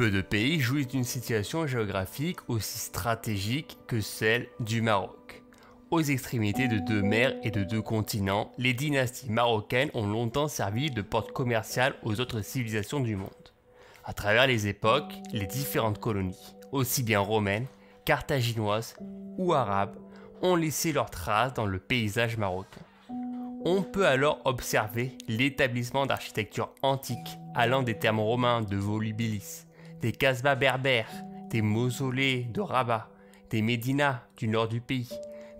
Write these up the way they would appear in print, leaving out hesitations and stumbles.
Peu de pays jouissent d'une situation géographique aussi stratégique que celle du Maroc. Aux extrémités de deux mers et de deux continents, les dynasties marocaines ont longtemps servi de porte commerciale aux autres civilisations du monde. À travers les époques, les différentes colonies, aussi bien romaines, carthaginoises ou arabes, ont laissé leurs traces dans le paysage marocain. On peut alors observer l'établissement d'architecture antique allant des termes romains de volubilis, des casbahs berbères, des mausolées de Rabat, des médinas du nord du pays,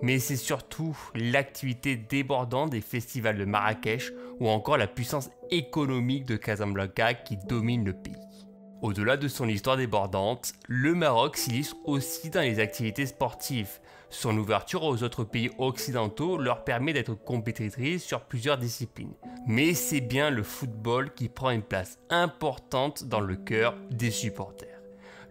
mais c'est surtout l'activité débordante des festivals de Marrakech ou encore la puissance économique de Casablanca qui domine le pays. Au-delà de son histoire débordante, le Maroc s'illustre aussi dans les activités sportives. Son ouverture aux autres pays occidentaux leur permet d'être compétitrices sur plusieurs disciplines. Mais c'est bien le football qui prend une place importante dans le cœur des supporters.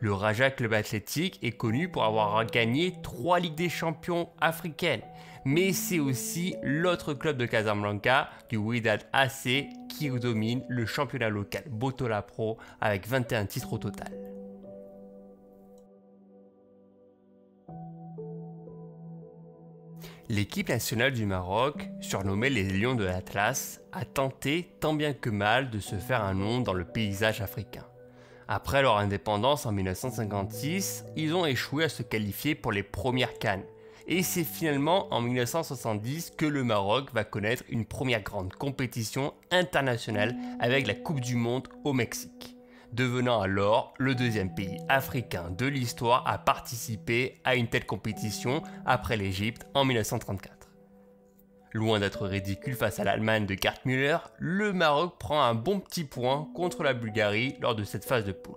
Le Raja Club Athlétique est connu pour avoir gagné 3 Ligues des Champions africaines. Mais c'est aussi l'autre club de Casablanca, du Wydad AC, qui domine le championnat local Botola Pro avec 21 titres au total. L'équipe nationale du Maroc, surnommée les Lions de l'Atlas, a tenté tant bien que mal de se faire un nom dans le paysage africain. Après leur indépendance en 1956, ils ont échoué à se qualifier pour les premières CAN. Et c'est finalement en 1970 que le Maroc va connaître une première grande compétition internationale avec la Coupe du Monde au Mexique, devenant alors le deuxième pays africain de l'histoire à participer à une telle compétition après l'Égypte en 1934. Loin d'être ridicule face à l'Allemagne de Gerd Müller, le Maroc prend un bon petit point contre la Bulgarie lors de cette phase de poule.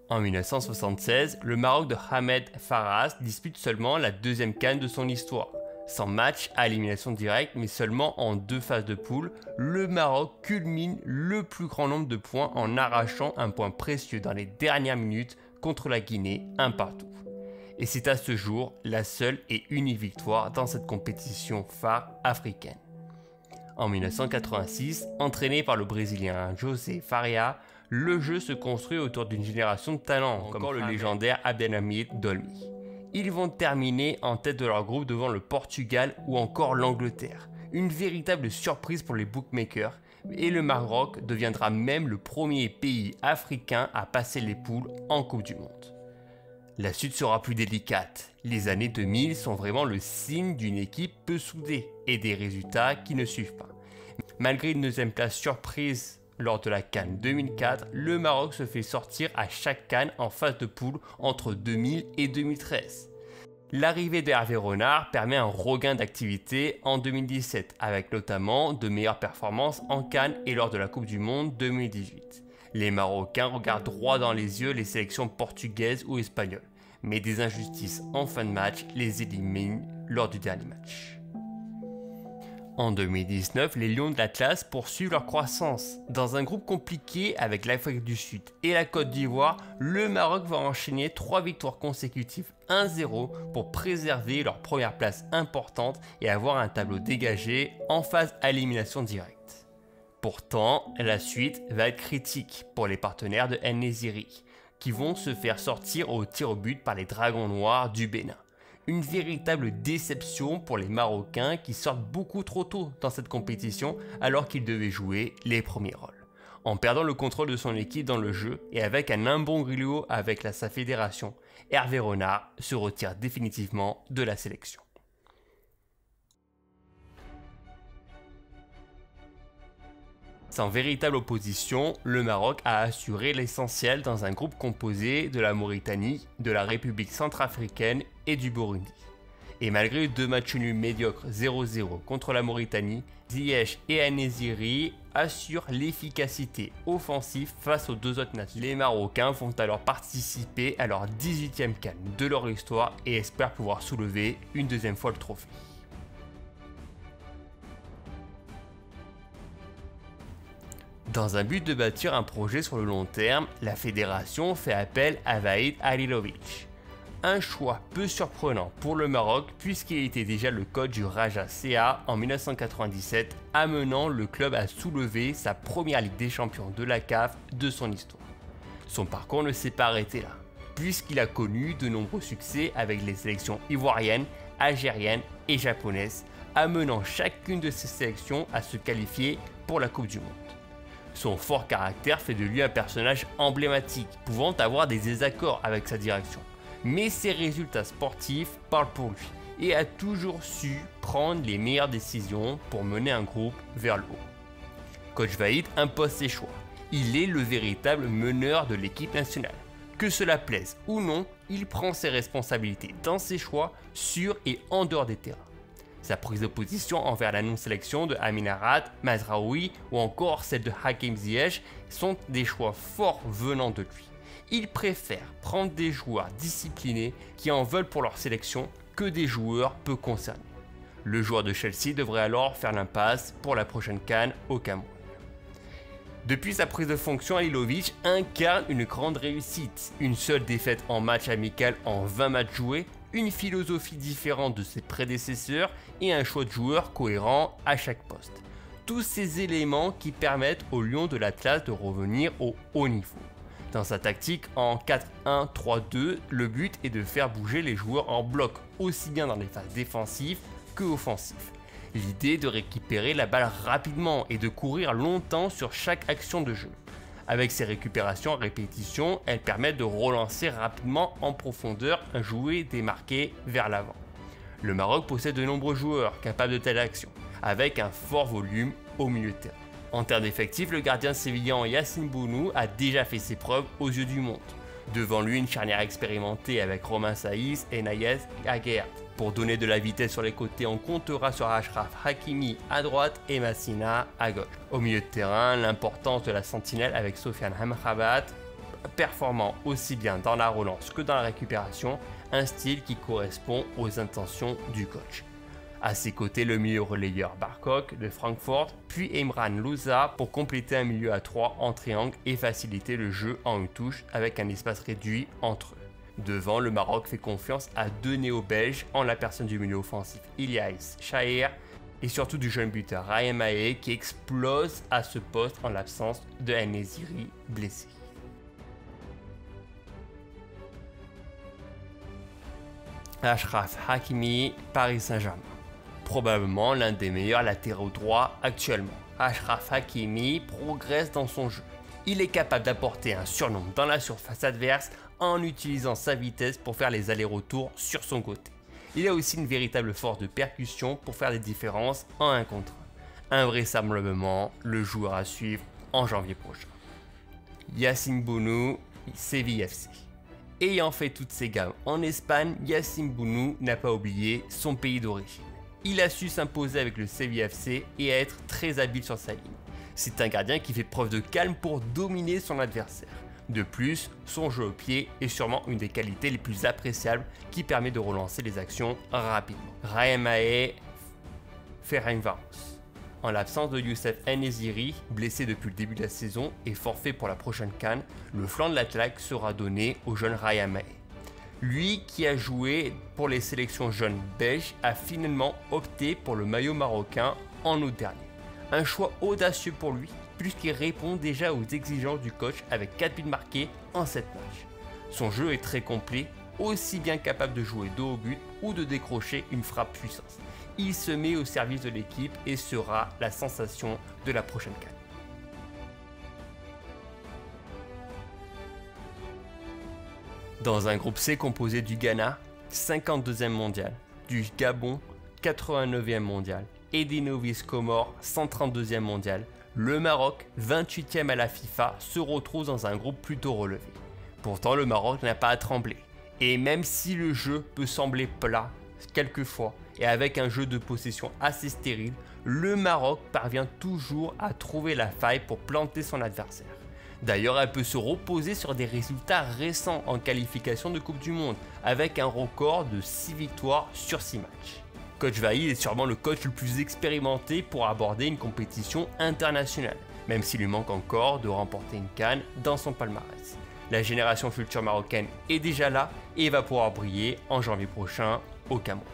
En 1976, le Maroc de Ahmed Farras dispute seulement la deuxième CAN de son histoire. Sans match à élimination directe, mais seulement en 2 phases de poule, le Maroc culmine le plus grand nombre de points en arrachant un point précieux dans les dernières minutes contre la Guinée, un partout. Et c'est à ce jour la seule et unique victoire dans cette compétition phare africaine. En 1986, entraîné par le Brésilien José Faria, le jeu se construit autour d'une génération de talents, comme le légendaire Abdelhamid Dolmi. Ils vont terminer en tête de leur groupe devant le Portugal ou encore l'Angleterre. Une véritable surprise pour les bookmakers, et le Maroc deviendra même le premier pays africain à passer les poules en Coupe du Monde. La suite sera plus délicate. Les années 2000 sont vraiment le signe d'une équipe peu soudée et des résultats qui ne suivent pas. Malgré une deuxième place surprise lors de la CAN 2004, le Maroc se fait sortir à chaque CAN en phase de poule entre 2000 et 2013. L'arrivée de Hervé Renard permet un regain d'activité en 2017, avec notamment de meilleures performances en CAN et lors de la Coupe du Monde 2018. Les Marocains regardent droit dans les yeux les sélections portugaises ou espagnoles, mais des injustices en fin de match les éliminent lors du dernier match. En 2019, les Lions de l'Atlas poursuivent leur croissance. Dans un groupe compliqué avec l'Afrique du Sud et la Côte d'Ivoire, le Maroc va enchaîner 3 victoires consécutives 1-0 pour préserver leur première place importante et avoir un tableau dégagé en phase à élimination directe. Pourtant, la suite va être critique pour les partenaires de En-Nesyri, qui vont se faire sortir au tir au but par les Dragons Noirs du Bénin. Une véritable déception pour les Marocains qui sortent beaucoup trop tôt dans cette compétition alors qu'ils devaient jouer les premiers rôles. En perdant le contrôle de son équipe dans le jeu et avec un imbroglio avec sa fédération, Hervé Renard se retire définitivement de la sélection. Sans véritable opposition, le Maroc a assuré l'essentiel dans un groupe composé de la Mauritanie, de la République centrafricaine et du Burundi. Et malgré 2 matchs nuls médiocres 0-0 contre la Mauritanie, Ziyech et En-Nesyri assurent l'efficacité offensive face aux 2 autres nations. Les Marocains vont alors participer à leur 18e CAN de leur histoire et espèrent pouvoir soulever une deuxième fois le trophée. Dans un but de bâtir un projet sur le long terme, la fédération fait appel à Vahid Halilovic. Un choix peu surprenant pour le Maroc puisqu'il était déjà le coach du Raja CA en 1997, amenant le club à soulever sa première Ligue des Champions de la CAF de son histoire. Son parcours ne s'est pas arrêté là, puisqu'il a connu de nombreux succès avec les sélections ivoiriennes, algériennes et japonaises, amenant chacune de ces sélections à se qualifier pour la Coupe du Monde. Son fort caractère fait de lui un personnage emblématique, pouvant avoir des désaccords avec sa direction. Mais ses résultats sportifs parlent pour lui et a toujours su prendre les meilleures décisions pour mener un groupe vers le haut. Coach Vahid impose ses choix. Il est le véritable meneur de l'équipe nationale. Que cela plaise ou non, il prend ses responsabilités dans ses choix sur et en dehors des terrains. Sa prise de position envers la non-sélection de Amin Harat, Mazraoui ou encore celle de Hakim Ziyech sont des choix forts venant de lui. Il préfère prendre des joueurs disciplinés qui en veulent pour leur sélection que des joueurs peu concernés. Le joueur de Chelsea devrait alors faire l'impasse pour la prochaine CAN au Cameroun. Depuis sa prise de fonction, Halilovic incarne une grande réussite. Une seule défaite en match amical en 20 matchs joués, une philosophie différente de ses prédécesseurs et un choix de joueurs cohérent à chaque poste. Tous ces éléments qui permettent aux Lions de l'Atlas de revenir au haut niveau. Dans sa tactique en 4-1-3-2, le but est de faire bouger les joueurs en bloc, aussi bien dans les phases défensives que offensives. L'idée de récupérer la balle rapidement et de courir longtemps sur chaque action de jeu. Avec ces récupérations à répétition, elles permettent de relancer rapidement en profondeur un jouet démarqué vers l'avant. Le Maroc possède de nombreux joueurs capables de telles actions, avec un fort volume au milieu de terrain. En termes d'effectifs, le gardien sévillan Yacine Bounou a déjà fait ses preuves aux yeux du monde. Devant lui, une charnière expérimentée avec Romain Saïs et Nayez Aguer. Pour donner de la vitesse sur les côtés, on comptera sur Achraf Hakimi à droite et Massina à gauche. Au milieu de terrain, l'importance de la sentinelle avec Sofiane Amrabat, performant aussi bien dans la relance que dans la récupération, un style qui correspond aux intentions du coach. À ses côtés, le milieu relayeur Barkok de Francfort, puis Emran Louza pour compléter un milieu à 3 en triangle et faciliter le jeu en une touche avec un espace réduit entre eux. Devant, le Maroc fait confiance à deux néo-belges en la personne du milieu offensif Ilyas Chahir et surtout du jeune buteur Ryan Mahé qui explose à ce poste en l'absence de En-Nesyri blessé. Achraf Hakimi, Paris Saint-Germain. Probablement l'un des meilleurs latéraux droits actuellement. Achraf Hakimi progresse dans son jeu. Il est capable d'apporter un surnombre dans la surface adverse en utilisant sa vitesse pour faire les allers-retours sur son côté. Il a aussi une véritable force de percussion pour faire des différences en 1 contre 1. Invraisemblablement, le joueur à suivre en janvier prochain. Yacine Bounou, Séville FC. Ayant fait toutes ses gammes en Espagne, Yacine Bounou n'a pas oublié son pays d'origine. Il a su s'imposer avec le Séville FC et être très habile sur sa ligne. C'est un gardien qui fait preuve de calme pour dominer son adversaire. De plus, son jeu au pied est sûrement une des qualités les plus appréciables qui permet de relancer les actions rapidement. Ryan Mahé, Ferencváros. En l'absence de Youssef En-Nesyri, blessé depuis le début de la saison et forfait pour la prochaine CAN, le flanc de l'attaque sera donné au jeune Ryan Mahé. Lui qui a joué pour les sélections jeunes belges a finalement opté pour le maillot marocain en août dernier. Un choix audacieux pour lui puisqu'il répond déjà aux exigences du coach avec 4 buts marqués en 7 matchs. Son jeu est très complet, aussi bien capable de jouer dos au but ou de décrocher une frappe puissance. Il se met au service de l'équipe et sera la sensation de la prochaine CAN. Dans un groupe C composé du Ghana, 52e mondial, du Gabon, 89e mondial, et des novices Comores, 132e mondial, le Maroc, 28e à la FIFA, se retrouve dans un groupe plutôt relevé. Pourtant, le Maroc n'a pas à trembler. Et même si le jeu peut sembler plat, quelquefois, et avec un jeu de possession assez stérile, le Maroc parvient toujours à trouver la faille pour planter son adversaire. D'ailleurs, elle peut se reposer sur des résultats récents en qualification de Coupe du Monde, avec un record de 6 victoires sur 6 matchs. Coach Vahid est sûrement le coach le plus expérimenté pour aborder une compétition internationale, même s'il lui manque encore de remporter une CAN dans son palmarès. La génération future marocaine est déjà là et va pouvoir briller en janvier prochain au Cameroun.